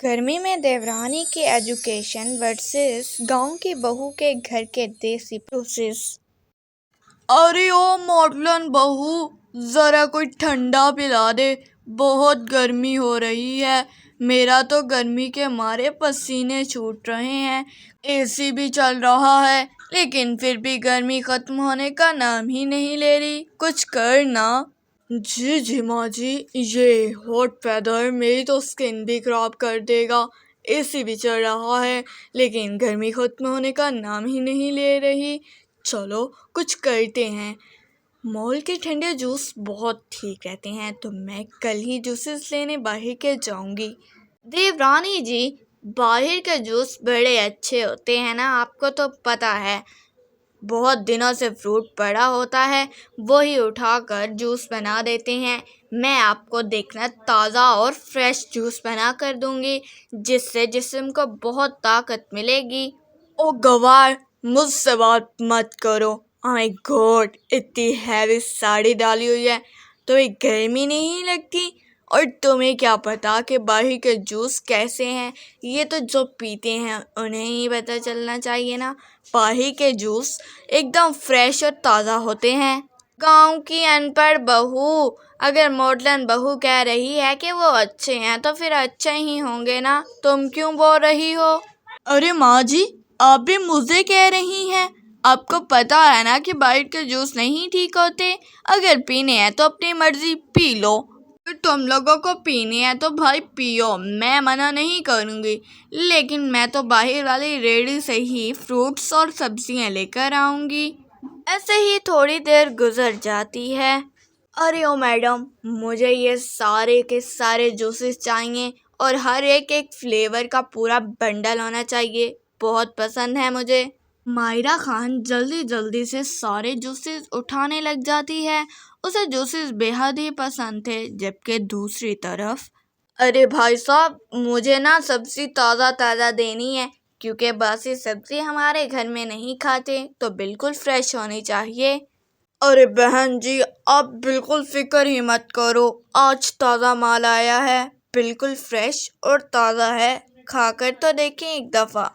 गर्मी में देवरानी की एजुकेशन वर्सेस गांव की बहू के घर के देसी प्रोसेस। अरे ओ मॉडर्न बहू, जरा कोई ठंडा पिला दे, बहुत गर्मी हो रही है। मेरा तो गर्मी के मारे पसीने छूट रहे हैं। एसी भी चल रहा है लेकिन फिर भी गर्मी खत्म होने का नाम ही नहीं ले रही। कुछ कर ना। जी माँ जी, ये हॉट वेदर मेरी तो स्किन भी खराब कर देगा। एसी भी चल रहा है लेकिन गर्मी खत्म होने का नाम ही नहीं ले रही। चलो कुछ करते हैं। मॉल के ठंडे जूस बहुत ठीक रहते हैं, तो मैं कल ही जूसेस लेने बाहर के जाऊंगी। देवरानी जी, बाहर के जूस बड़े अच्छे होते हैं ना, आपको तो पता है। बहुत दिनों से फ्रूट पड़ा होता है, वही उठाकर जूस बना देते हैं। मैं आपको देखना ताज़ा और फ्रेश जूस बना कर दूंगी, जिससे जिस्म को बहुत ताकत मिलेगी। ओ गवार, मुझसे बात मत करो। माय गॉड, इतनी हैवी साड़ी डाली हुई है, तुम्हें गर्मी नहीं लगती? और तुम्हें क्या पता कि बाहर के जूस कैसे हैं? ये तो जो पीते हैं उन्हें ही पता चलना चाहिए ना। बाहर के जूस एकदम फ्रेश और ताज़ा होते हैं। गांव की अनपढ़ बहू, अगर मॉडर्न बहू कह रही है कि वो अच्छे हैं तो फिर अच्छे ही होंगे ना। तुम क्यों बोल रही हो? अरे माँ जी, आप भी मुझे कह रही हैं? आपको पता है ना कि बाहर के जूस नहीं ठीक होते। अगर पीने हैं तो अपनी मर्जी पी लो। तुम लोगों को पीने हैं तो भाई पियो, मैं मना नहीं करूँगी। लेकिन मैं तो बाहर वाली रेडी से ही फ्रूट्स और सब्जियाँ लेकर आऊँगी। ऐसे ही थोड़ी देर गुजर जाती है। अरे ओ मैडम, मुझे ये सारे के सारे जूसेस चाहिए और हर एक एक फ्लेवर का पूरा बंडल होना चाहिए। बहुत पसंद है मुझे। मायरा खान जल्दी जल्दी से सारे जूसेस उठाने लग जाती है। उसे जूसेस बेहद ही पसंद थे। जबकि दूसरी तरफ, अरे भाई साहब, मुझे ना सब्जी ताज़ा ताज़ा देनी है, क्योंकि बासी सब्जी हमारे घर में नहीं खाते, तो बिल्कुल फ्रेश होनी चाहिए। अरे बहन जी, आप बिल्कुल फिक्र ही मत करो, आज ताज़ा माल आया है, बिल्कुल फ्रेश और ताज़ा है। खाकर तो देखें एक दफ़ा।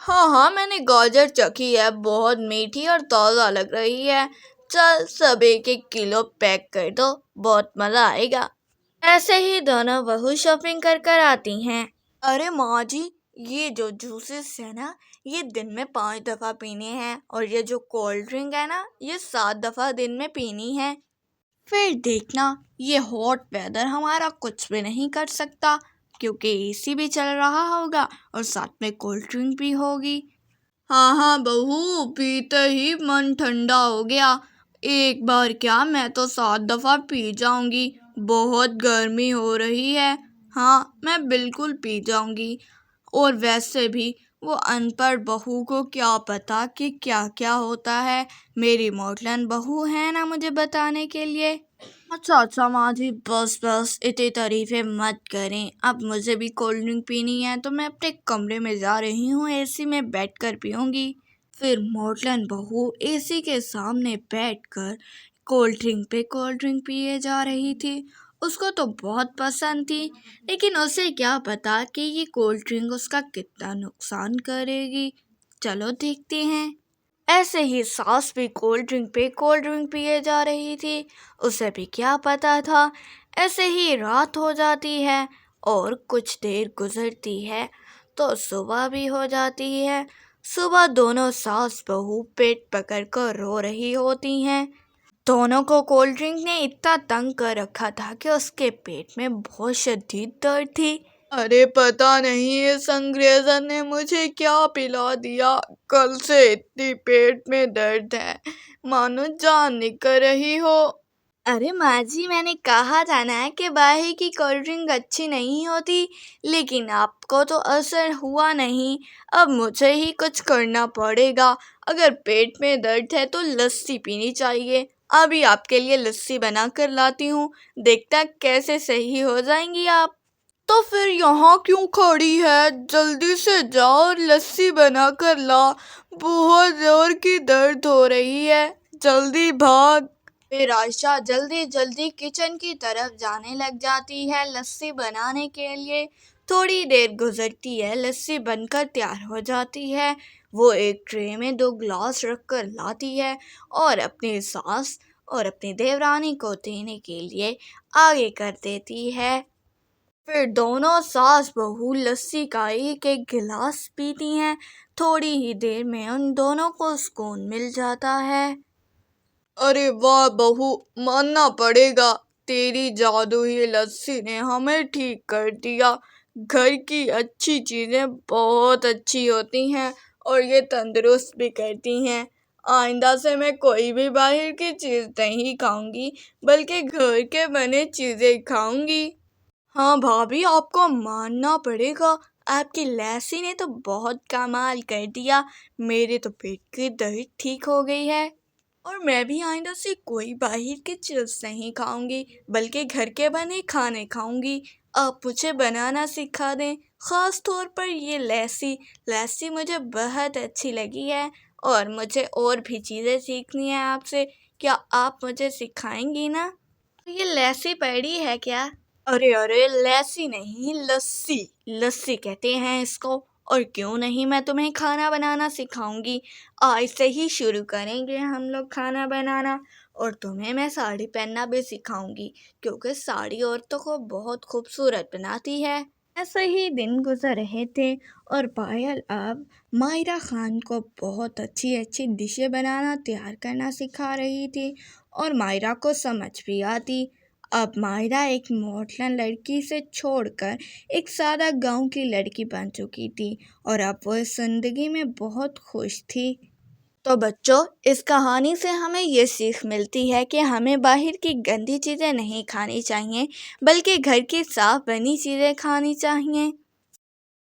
हाँ, मैंने गाजर चखी है, बहुत मीठी और ताज़ा लग रही है। चल सब एक एक किलो पैक कर दो, बहुत मज़ा आएगा। ऐसे ही दोनों बहू शॉपिंग कर कर आती हैं। अरे माँ जी, ये जो जूसेस है ना, ये दिन में 5 दफ़ा पीने हैं, और ये जो कोल्ड ड्रिंक है ना, ये 7 दफ़ा दिन में पीनी है। फिर देखना, ये हॉट वेदर हमारा कुछ भी नहीं कर सकता, क्योंकि एसी भी चल रहा होगा और साथ में कोल्ड ड्रिंक भी होगी। हाँ बहू, पीते ही मन ठंडा हो गया। एक बार क्या, मैं तो 7 दफ़ा पी जाऊंगी। बहुत गर्मी हो रही है। हाँ, मैं बिल्कुल पी जाऊंगी। और वैसे भी वो अनपढ़ बहू को क्या पता कि क्या क्या होता है। मेरी मॉडर्न बहू है ना मुझे बताने के लिए। अच्छा माँ जी, बस इतनी तारीफें मत करें। अब मुझे भी कोल्ड ड्रिंक पीनी है, तो मैं अपने कमरे में जा रही हूँ, एसी में बैठकर पीऊँगी। फिर मॉडर्न बहू एसी के सामने बैठकर कोल्ड ड्रिंक पिए जा रही थी। उसको तो बहुत पसंद थी, लेकिन उसे क्या पता कि ये कोल्ड ड्रिंक उसका कितना नुकसान करेगी। चलो देखते हैं। ऐसे ही सास भी कोल्ड ड्रिंक पिए जा रही थी। उसे भी क्या पता था। ऐसे ही रात हो जाती है और कुछ देर गुजरती है तो सुबह भी हो जाती है। सुबह दोनों सास बहू पेट पकड़ कर रो रही होती हैं। दोनों को कोल्ड ड्रिंक ने इतना तंग कर रखा था कि उसके पेट में बहुत शदीद दर्द थी। अरे पता नहीं इस अंग्रेज़न ने मुझे क्या पिला दिया, कल से इतनी पेट में दर्द है, मानो जान निकल रही हो। अरे माँ जी, मैंने कहा था ना कि बाहर की कोल्ड ड्रिंक अच्छी नहीं होती, लेकिन आपको तो असर हुआ नहीं। अब मुझे ही कुछ करना पड़ेगा। अगर पेट में दर्द है तो लस्सी पीनी चाहिए। अभी आपके लिए लस्सी बना कर लाती हूँ, देखता कैसे सही हो जाएंगी आप। तो फिर यहाँ क्यों खड़ी है? जल्दी से जाओ और लस्सी बना कर ला, बहुत जोर की दर्द हो रही है, जल्दी भाग। फिर आयशा जल्दी जल्दी किचन की तरफ जाने लग जाती है लस्सी बनाने के लिए। تھوڑی دیر گزرتی ہے، لسی بن کر تیار ہو جاتی ہے۔ وہ ایک ٹرے میں 2 گلاس رکھ کر لاتی ہے اور اپنی ساس اور اپنی دیورانی کو دینے کے لیے آگے کر دیتی ہے۔ پھر دونوں ساس بہو لسی کا ایک ایک گلاس پیتی ہیں۔ تھوڑی ہی دیر میں ان دونوں کو سکون مل جاتا ہے۔ ارے واہ بہو، ماننا پڑے گا، تیری جادوئی لسی نے ہمیں ٹھیک کر دیا۔ گھر کی اچھی چیزیں بہت اچھی ہوتی ہیں اور یہ تندرست بھی کرتی ہیں۔ آئندہ سے میں کوئی بھی باہر کی چیز نہیں کھاؤں گی، بلکہ گھر کے بنے چیزیں کھاؤں گی۔ ہاں بھابھی، آپ کو ماننا پڑے گا، آپ کی لسی نے تو بہت کمال کر دیا۔ میرے تو پیٹ کی درد ٹھیک ہو گئی ہے، اور میں بھی آئندہ سے کوئی باہر کی چیز نہیں کھاؤں گی، بلکہ گھر کے بنے کھانے کھاؤں گی۔ آپ مجھے بنانا سکھا دیں، خاص طور پر یہ لسی مجھے بہت اچھی لگی ہے، اور مجھے اور بھی چیزیں سیکھنی ہیں آپ سے۔ کیا آپ مجھے سکھائیں گی نا؟ یہ لسی پڑی ہے کیا؟ ارے لسی نہیں، لسی کہتے ہیں اس کو۔ اور کیوں نہیں، میں تمہیں کھانا بنانا سکھاؤں گی۔ آج سے ہی شروع کریں گے ہم لوگ کھانا بنانا، اور تمہیں میں ساڑی پہننا بھی سکھاؤں گی، کیونکہ ساڑی عورتوں کو بہت خوبصورت بناتی ہے۔ ایسے ہی دن گزر رہے تھے اور پائل اب مائرہ خان کو بہت اچھی ڈشیں بنانا تیار کرنا سکھا رہی تھی، اور مائرہ کو سمجھ بھی آتی۔ اب مائرہ ایک ماڈرن لڑکی سے چھوڑ کر ایک سادہ گاؤں کی لڑکی بن چکی تھی، اور اب وہ اس زندگی میں بہت خوش تھی۔ تو بچوں، اس کہانی سے ہمیں یہ سیکھ ملتی ہے کہ ہمیں باہر کی گندی چیزیں نہیں کھانی چاہیے، بلکہ گھر کی صاف بنی چیزیں کھانی چاہیے۔